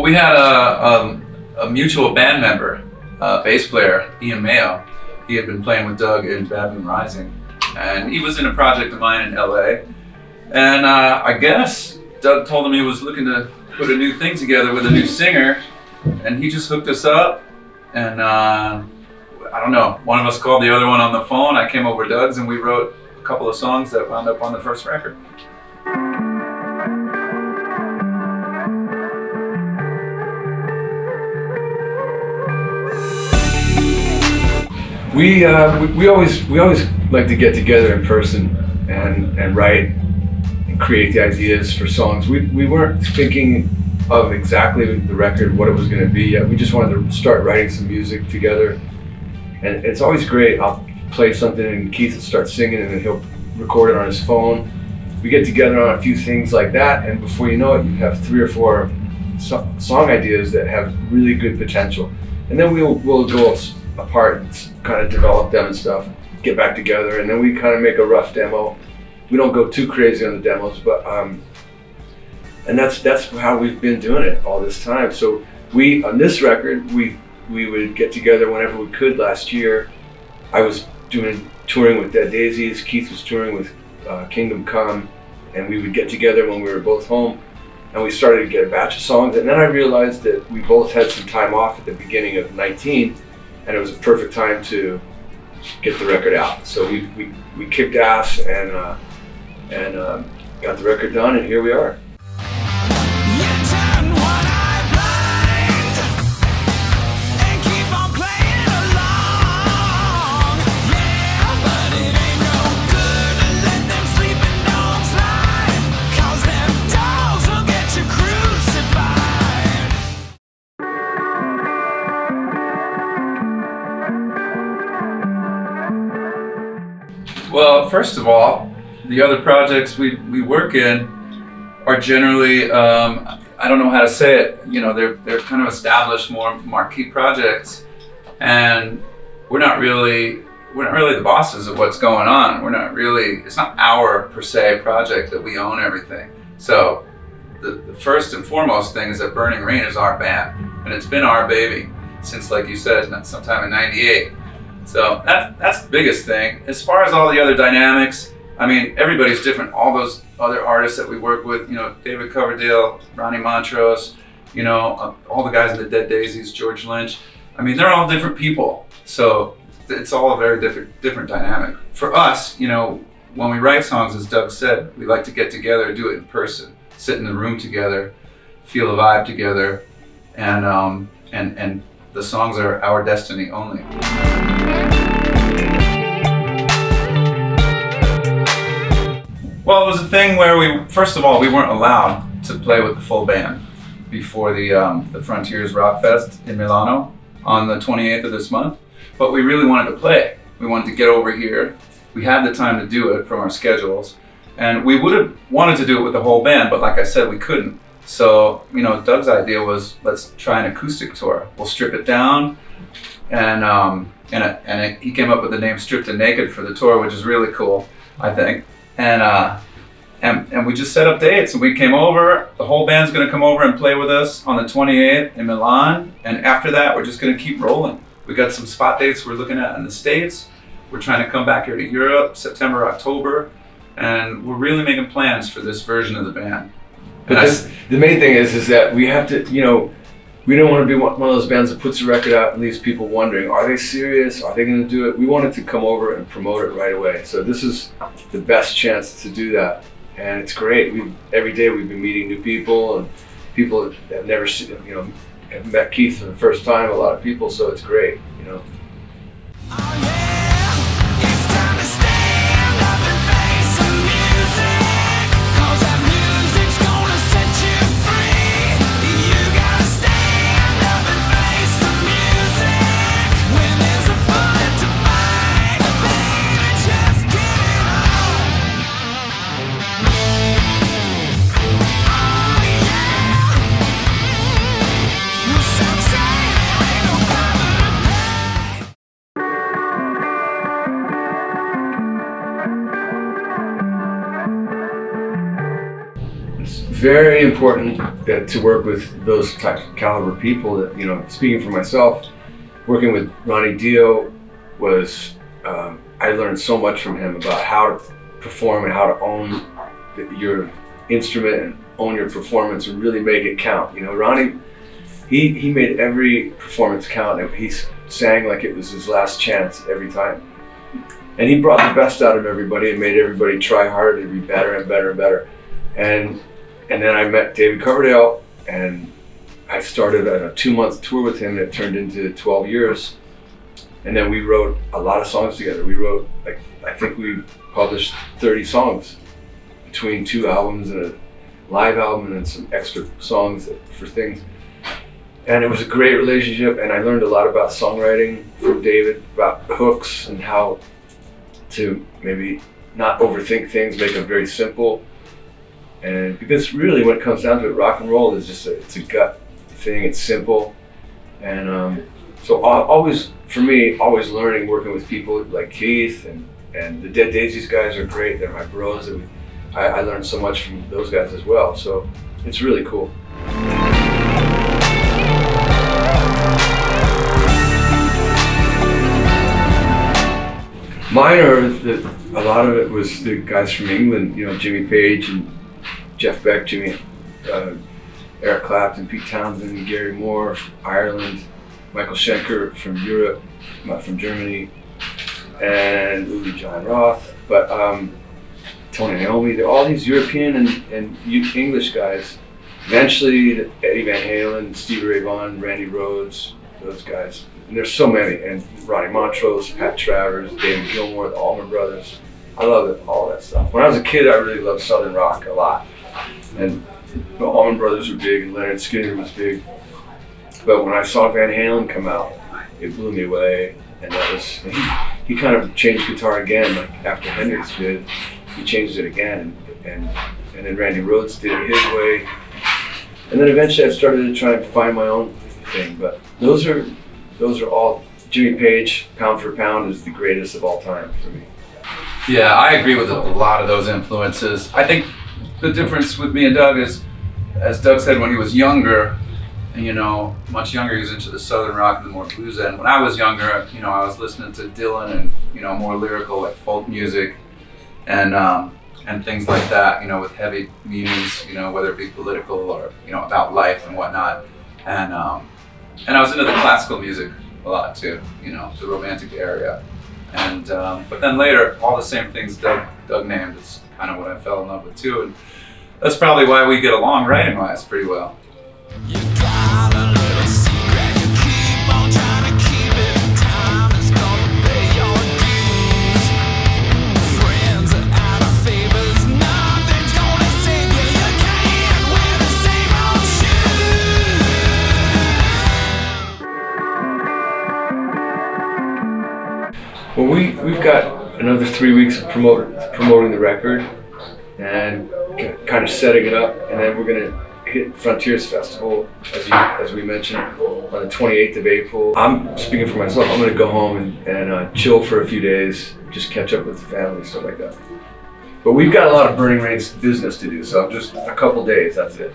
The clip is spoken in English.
we had a mutual band member, bass player, Ian Mayo. He had been playing with Doug in Babylon Rising, and he was in a project of mine in LA. And I guess Doug told him he was looking to put a new thing together with a new singer, and he just hooked us up. And I don't know, one of us called the other one on the phone. I came over to Doug's and we wrote a couple of songs that wound up on the first record. We always like to get together in person and write and create the ideas for songs. We weren't thinking of exactly the record, what it was going to be yet. We just wanted to start writing some music together, and it's always great. I'll play something and Keith will start singing, and then he'll record it on his phone. We get together on a few things like that, and before you know it, you have 3 or 4 song ideas that have really good potential. And then we'll go apart and kind of develop them and stuff, get back together, and then we kind of make a rough demo. We don't go too crazy on the demos, but and that's how we've been doing it all this time. So on this record, we would get together whenever we could. Last year, I was touring with Dead Daisies, Keith was touring with Kingdom Come, and we would get together when we were both home, and we started to get a batch of songs. And then I realized that we both had some time off at the beginning of 19, and it was a perfect time to get the record out. So we kicked ass and got the record done, and here we are. Well, first of all, the other projects we work in are generally, I don't know how to say it, you know, they're kind of established, more marquee projects, and we're not really the bosses of what's going on. It's not our per se project that we own everything. So the first and foremost thing is that Burning Rain is our band, and it's been our baby since, like you said, sometime in '98. So that's the biggest thing. As far as all the other dynamics, I mean, everybody's different. All those other artists that we work with, you know, David Coverdale, Ronnie Montrose, you know, all the guys in the Dead Daisies, George Lynch. I mean, they're all different people. So it's all a very different dynamic. For us, you know, when we write songs, as Doug said, we like to get together, do it in person, sit in the room together, feel the vibe together, and the songs are our destiny only. Well, it was a thing where first of all, we weren't allowed to play with the full band before the Frontiers Rock Fest in Milano on the 28th of this month, but we really wanted to play. We wanted to get over here. We had the time to do it from our schedules, and we would have wanted to do it with the whole band, but like I said, we couldn't. So, you know, Doug's idea was, let's try an acoustic tour. We'll strip it down, and he came up with the name Stripped and Naked for the tour, which is really cool, I think. And we just set up dates, and we came over. The whole band's gonna come over and play with us on the 28th in Milan, and after that, we're just gonna keep rolling. We got some spot dates we're looking at in the States. We're trying to come back here to Europe, September, October, and we're really making plans for this version of the band. But the main thing is that we have to, you know, we don't want to be one of those bands that puts a record out and leaves people wondering, are they serious? Are they going to do it? We wanted to come over and promote it right away. So this is the best chance to do that. And it's great. Every day we've been meeting new people, and people that have never seen, you know, have met Keith for the first time, a lot of people, so it's great, you know. very important to work with those types of caliber people. That, you know, speaking for myself, working with Ronnie Dio was, I learned so much from him about how to perform and how to own your instrument and own your performance and really make it count. You know, Ronnie, he made every performance count, and he sang like it was his last chance every time. And he brought the best out of everybody and made everybody try harder to be better and better and better. And then I met David Coverdale, and I started a 2-month tour with him that turned into 12 years. And then we wrote a lot of songs together. We wrote, like, I think we published 30 songs between 2 albums and a live album and then some extra songs for things. And it was a great relationship, and I learned a lot about songwriting from David, about hooks and how to maybe not overthink things, make them very simple. And because really when it comes down to it, rock and roll is just it's a gut thing, it's simple. And so always, for me, always learning, working with people like Keith and the Dead Daisies guys are great. They're my bros. I learned so much from those guys as well. So it's really cool. Mine a lot of it was the guys from England, you know, Jimmy Page and Jeff Beck, Eric Clapton, Pete Townsend, Gary Moore from Ireland, Michael Schenker from Europe, from Germany, and Uli John Roth, but Tony Iommi, all these European and English guys. Eventually, Eddie Van Halen, Stevie Ray Vaughan, Randy Rhoads, those guys. And there's so many, and Ronnie Montrose, Pat Travers, David Gilmour, the Allman Brothers. I love it, all that stuff. When I was a kid, I really loved Southern rock a lot. And the Allman Brothers were big, and Leonard Skinner was big. But when I saw Van Halen come out, it blew me away. And that was, he kind of changed guitar again, like after Hendrix did. He changed it again, and then Randy Rhoads did it his way. And then eventually I started to try and find my own thing. But those are all, Jimmy Page, pound for pound, is the greatest of all time for me. Yeah, I agree with a lot of those influences. I think the difference with me and Doug is, as Doug said, when he was younger, you know, much younger, he was into the Southern rock and the more blues end. When I was younger, you know, I was listening to Dylan and, you know, more lyrical, like folk music and things like that, you know, with heavy meanings, you know, whether it be political or, you know, about life and whatnot. And I was into the classical music a lot too, you know, the romantic area. And but then later, all the same things Doug named is kind of what I fell in love with too. And that's probably why we get along writing-wise pretty well. You got a little secret, you keep on trying to keep it. Time is gonna pay your dues. Friends are out of favors, nothing's gonna save you. You can't wear the same old shoes. Well, we've got another 3 weeks of promoting the record and kind of setting it up, and then we're gonna hit Frontiers Festival, as we mentioned, on the 28th of April. I'm speaking for myself. I'm gonna go home and chill for a few days, just catch up with the family, stuff like that. But we've got a lot of Burning Rain's business to do, so just a couple days, that's it.